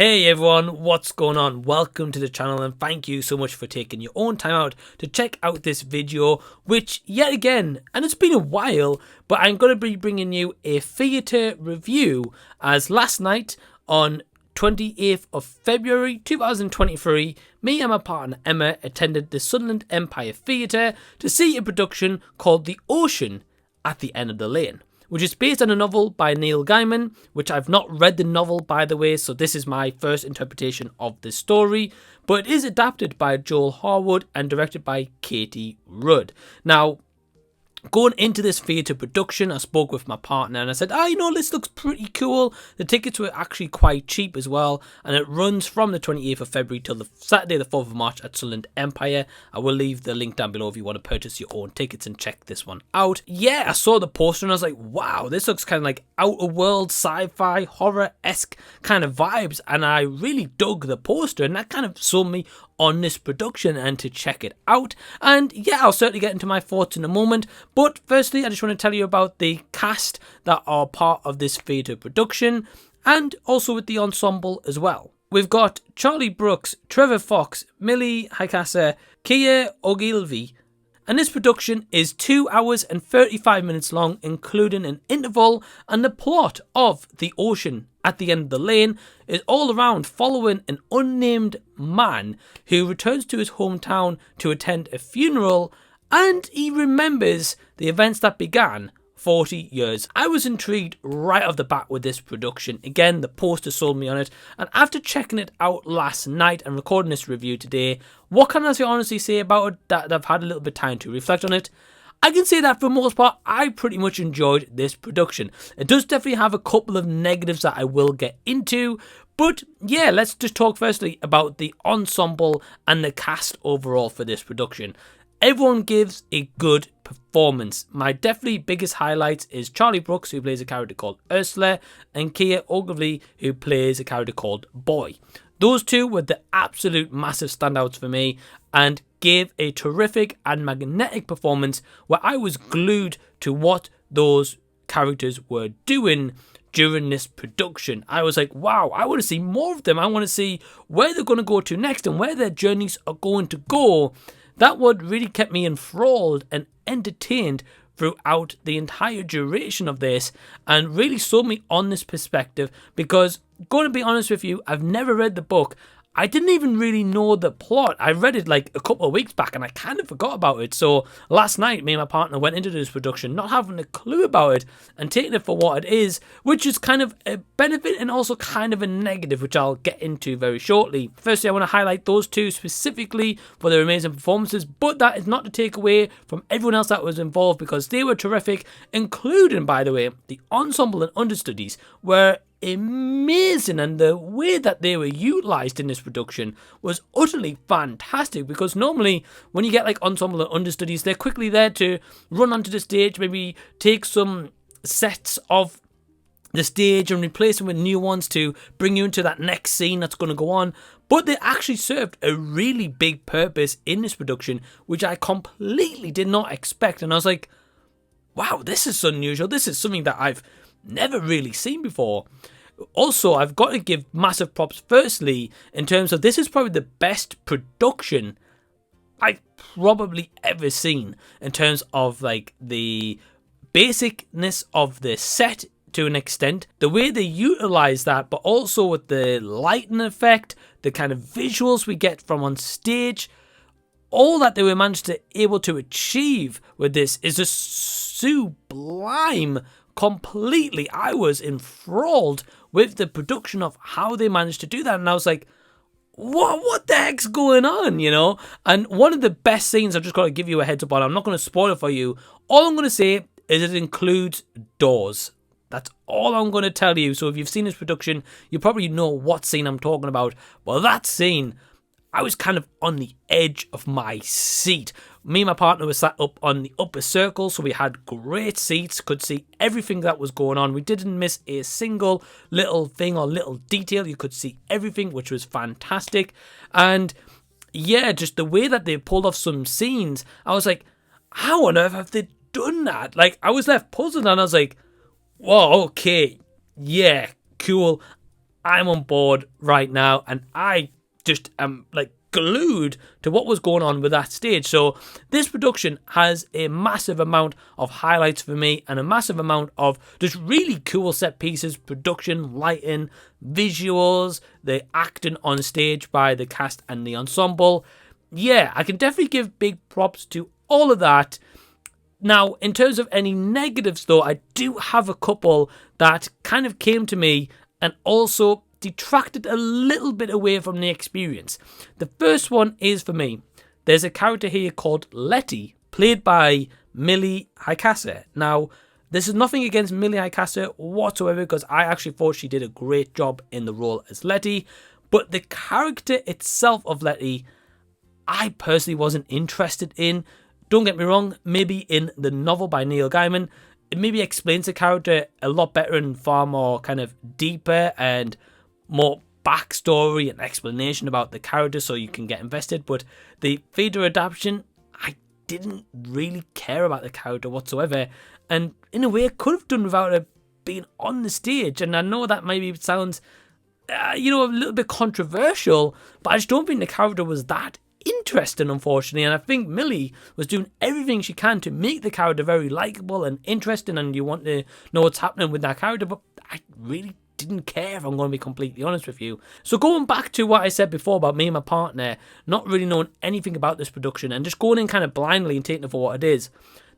Hey everyone, what's going on? Welcome to the channel and thank you so much for taking your own time out to check out this video, which yet again, and it's been a while, but I'm going to be bringing you a theatre review, as last night on 28th of February 2023, me and my partner Emma attended the Sunderland Empire Theatre to see a production called The Ocean at the End of the Lane, which is based on a novel by Neil Gaiman, which I've not read the novel, by the way, so this is my first interpretation of the story, but it is adapted by Joel Harwood and directed by Katie Rudd. Now, going into this theatre production, I spoke with my partner and I said, this looks pretty cool. The tickets were actually quite cheap as well, and it runs from the 28th of February till the Saturday the 4th of March at Sunderland Empire. I will leave the link down below if you want to purchase your own tickets and check this one out. Yeah, I saw the poster and I was like, wow, this looks kind of like outer world, sci-fi, horror-esque kind of vibes, and I really dug the poster, and that kind of sold me on this production and to check it out. And yeah, I'll certainly get into my thoughts in a moment, but firstly I just want to tell you about the cast that are part of this theatre production, and also with the ensemble as well. We've got Charlie Brooks, Trevor Fox, Millie Hikasa, Kia Ogilvy, and this production is 2 hours and 35 minutes long, including an interval, and the plot of The Ocean at the End of the Lane is all around following an unnamed man who returns to his hometown to attend a funeral, and he remembers the events that began 40 years. I was intrigued right off the bat with this production. Again, the poster sold me on it, and after checking it out last night and recording this review today, what can I honestly say about it that I've had a little bit of time to reflect on it? I can say that for the most part, I pretty much enjoyed this production. It does definitely have a couple of negatives that I will get into, but yeah, let's just talk firstly about the ensemble and the cast overall for this production. Everyone gives a good performance. My definitely biggest highlights is Charlie Brooks, who plays a character called Ursula, and Kia Ogilvy, who plays a character called Boy. Those two were the absolute massive standouts for me and gave a terrific and magnetic performance where I was glued to what those characters were doing during this production. I was like, wow, I want to see more of them. I want to see where they're going to go to next and where their journeys are going to go. That what really kept me enthralled and entertained throughout the entire duration of this, and really sold me on this perspective, because, going to be honest with you, I've never read the book. I didn't even really know the plot. I read it like a couple of weeks back and I kind of forgot about it. So last night, me and my partner went into this production not having a clue about it and taking it for what it is, which is kind of a benefit and also kind of a negative, which I'll get into very shortly. Firstly, I want to highlight those two specifically for their amazing performances, but that is not to take away from everyone else that was involved, because they were terrific, including, by the way, the ensemble and understudies were amazing, and the way that they were utilized in this production was utterly fantastic, because normally when you get like ensemble and understudies, they're quickly there to run onto the stage, maybe take some sets of the stage and replace them with new ones to bring you into that next scene that's going to go on. But they actually served a really big purpose in this production, which I completely did not expect. And I was like, wow, this is unusual. This is something that I've never really seen before. Also, I've got to give massive props firstly in terms of this is probably the best production I've probably ever seen in terms of like the basicness of the set to an extent, the way they utilize that, but also with the lighting effect, the kind of visuals we get from on stage, all that they were managed to able to achieve with this is just sublime. Completely, I was enthralled with the production of how they managed to do that, and I was like, what the heck's going on, you know? And one of the best scenes, I've just got to give you a heads up on, I'm not going to spoil it for you. All I'm going to say is it includes doors. That's all I'm going to tell you. So if you've seen this production, you probably know what scene I'm talking about. Well, that scene, I was kind of on the edge of my seat. Me and my partner were sat up on the upper circle, so we had great seats, could see everything that was going on. We didn't miss a single little thing or little detail. You could see everything, which was fantastic. And yeah, just the way that they pulled off some scenes, I was like, how on earth have they done that? Like, I was left puzzled, and I was like, whoa, okay, yeah, cool. I'm on board right now, and I just am like glued to what was going on with that stage. So this production has a massive amount of highlights for me and a massive amount of just really cool set pieces, production, lighting, visuals, the acting on stage by the cast and the ensemble. Yeah, I can definitely give big props to all of that. Now, in terms of any negatives though, I do have a couple that kind of came to me and also detracted a little bit away from the experience. The first one is for me. There's a character here called Lettie, played by Millie Hikasa. Now, this is nothing against Millie Hikasa whatsoever, because I actually thought she did a great job in the role as Lettie, but the character itself of Lettie, I personally wasn't interested in. Don't get me wrong, maybe in the novel by Neil Gaiman, it maybe explains the character a lot better and far more kind of deeper and more backstory and explanation about the character so you can get invested. But the theatre adaptation, I didn't really care about the character whatsoever, and in a way I could have done without her being on the stage. And I know that maybe sounds a little bit controversial, but I just don't think the character was that interesting, unfortunately. And I think Millie was doing everything she can to make the character very likable and interesting, and you want to know what's happening with that character, but I really didn't care, if I'm going to be completely honest with you. So going back to what I said before about me and my partner not really knowing anything about this production and just going in kind of blindly and taking it for what it is,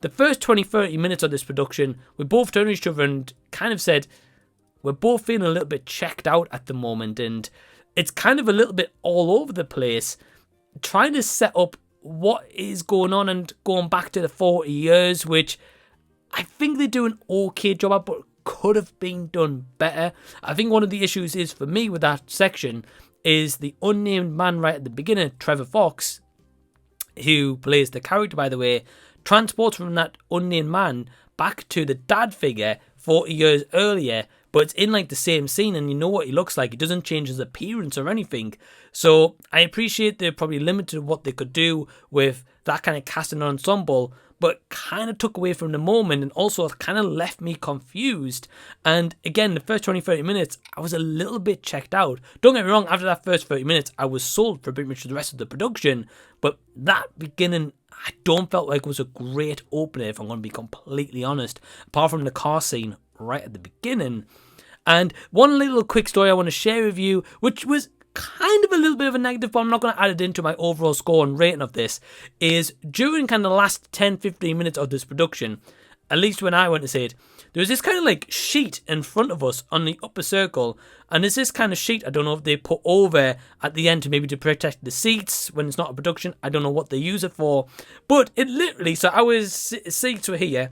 the first 20-30 minutes of this production, we both turned to each other and kind of said we're both feeling a little bit checked out at the moment, and it's kind of a little bit all over the place, trying to set up what is going on and going back to the 40 years, which I think they do an okay job at, but could have been done better. I think one of the issues is for me with that section is the unnamed man right at the beginning, Trevor Fox, who plays the character, by the way, transports from that unnamed man back to the dad figure 40 years earlier, but it's in like the same scene and you know what he looks like. He doesn't change his appearance or anything. So I appreciate they're probably limited what they could do with that kind of casting ensemble, but kind of took away from the moment and also kind of left me confused. And again, the first 20-30 minutes, I was a little bit checked out. Don't get me wrong, after that first 30 minutes, I was sold for pretty much the rest of the production, but that beginning, I don't felt like it was a great opener, if I'm going to be completely honest, apart from the car scene right at the beginning. And one little quick story I want to share with you, which was kind of a little bit of a negative, but I'm not going to add it into my overall score and rating of this, is during kind of the last 10-15 minutes of this production, at least when I went to see it, there was this kind of like sheet in front of us on the upper circle, and there's this kind of sheet, I don't know if they put over at the end to maybe to protect the seats when it's not a production, I don't know what they use it for, but it literally, so our seats were here,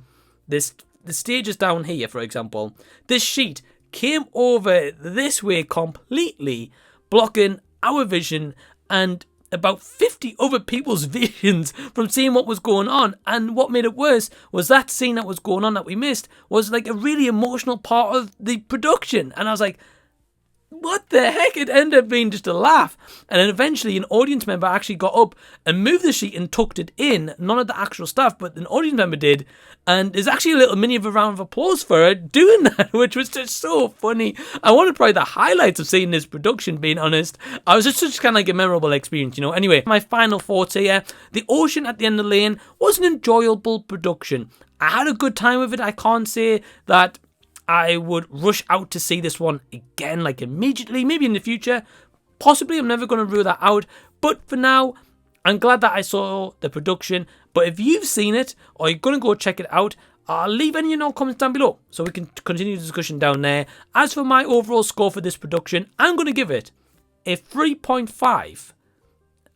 the stage is down here, for example, this sheet came over this way completely, blocking our vision and about 50 other people's visions from seeing what was going on. And what made it worse was that scene that was going on that we missed was like a really emotional part of the production. And I was like, what the heck? It ended up being just a laugh. And then eventually an audience member actually got up and moved the sheet and tucked it in. None of the actual staff, but an audience member did. And there's actually a little mini of a round of applause for her doing that, which was just so funny. I wanted probably the highlights of seeing this production, being honest. I was just such kind of like a memorable experience, you know. Anyway, my final thoughts here. The Ocean at the End of the Lane was an enjoyable production. I had a good time with it. I can't say that I would rush out to see this one again, like immediately, maybe in the future. Possibly, I'm never going to rule that out. But for now, I'm glad that I saw the production. But if you've seen it or you're going to go check it out, leave any of your comments down below so we can continue the discussion down there. As for my overall score for this production, I'm going to give it a 3.5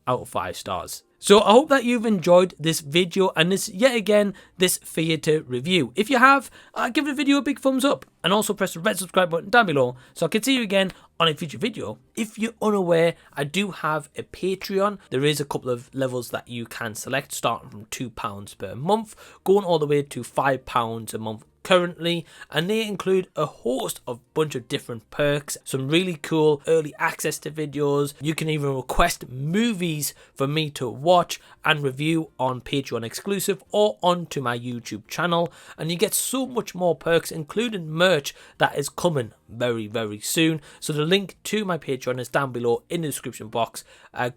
out of 5 stars. So I hope that you've enjoyed this video and this, yet again, this theatre review. If you have, give the video a big thumbs up and also press the red subscribe button down below so I can see you again on a future video. If you're unaware, I do have a Patreon. There is a couple of levels that you can select, starting from £2 per month, going all the way to £5 a month currently, and they include a host of bunch of different perks, some really cool early access to videos. You can even request movies for me to watch and review on Patreon exclusive or onto my YouTube channel, and you get so much more perks, including merch that is coming very soon. So the link to my Patreon is down below in the description box.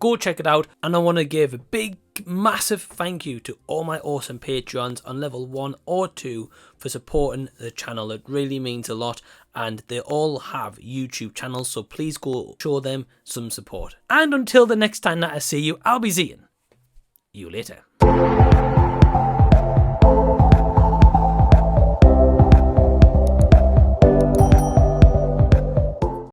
Go check it out, and I want to give a big massive thank you to all my awesome Patreons on level 1 or 2 for supporting the channel. It really means a lot, and they all have YouTube channels, so please go show them some support. And until the next time that I see you, I'll be seeing you later.